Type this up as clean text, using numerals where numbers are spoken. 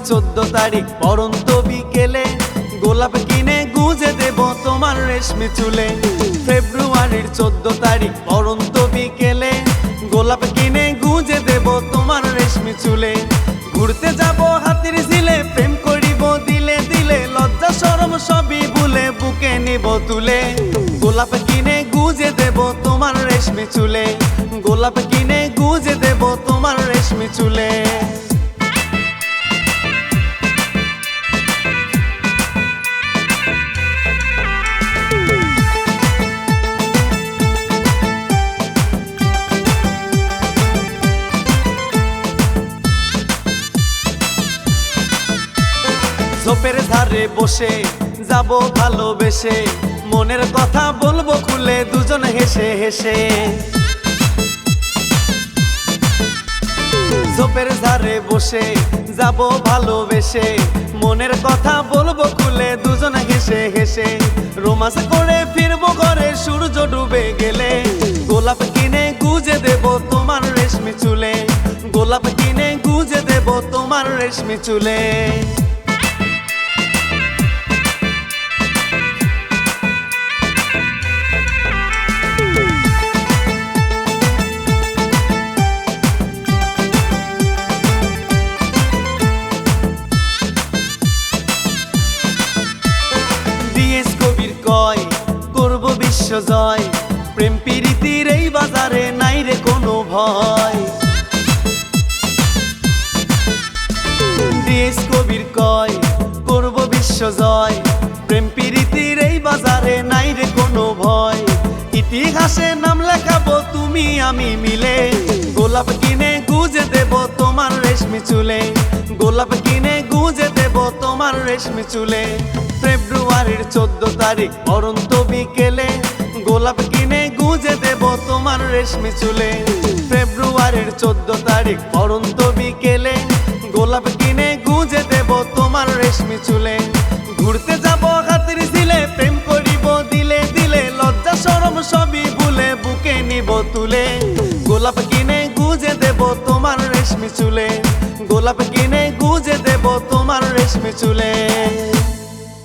14 তারিখ পরন্ত বিকেলে গোলাপ কিনে গুজে দেব তোমার রেশমি চুলে। ফেব্রুয়ারির 14 তারিখ পরন্ত বিকেলে গোলাপ কিনে গুজে দেব তোমার রেশমি চুলে। ঘুরতে যাব হাতির ঝিলে, প্রেম করিব দিলে দিলে, লজ্জা শরম সবই ভুলে বুকে নিব তুলে। গোলাপ কিনে গুজে দেব তোমার রেশমি চুলে, গোলাপ কিনে গুজে দেব তোমার রেশমি চুলে। ঝোপের ধারে বসে যাব ভালোবেসে, মনের কথা বলবো খুলে দুজন হেসে হেসে। ঝোপের ধারে বসে যাব ভালোবেসে, মনের কথা বলবো খুলে দুজন হেসে হেসে। রোমান্স করে ফিরবো ঘরে সূর্য ডুবে গেলে, গোলাপ কিনে গুজে দেব তোমার রেশমি চুলে, গোলাপ কিনে গুজে দেব তোমার রেশমি চুলে। করব বিশ্ব জয়, প্রেম প্রীতির এই বাজারে নাই রে কোনো ভয়। ডিএস কবির কয় করব বিশ্ব জয়, প্রেম প্রীতির এই বাজারে নাই রে কোনো ভয়। ইতিহাসে নাম লেখাবো তুমি আমি মিলে, গোলাপ কিনে গুজে দেব তোমার রেশমি চুলে, গোলাপ কিনে গুজে দেব তোমার রেশমি চুলে। ফেব্রুয়ারির 14 তারিখ পরন্ত বিকেলে গোলাপ কিনে গুজে দেব তোমার রেশমি চুলে। ফেব্রুয়ারির 14 তারিখ পরন্ত বিকেলে গোলাপ কিনে গুজে দেব তোমার রেশমি চুলে। ঘুরতে যাব হাতির ঝিলে, প্রেম করিব দিলে দিলে, লজ্জা শরম সবই ভুলে বুকে নিব তুলে। গোলাপ কিনে গুজে দেব তোমার রেশমি চুলে, গোলাপ কিনে গুজে দেব তোমার রেশমি চুলে।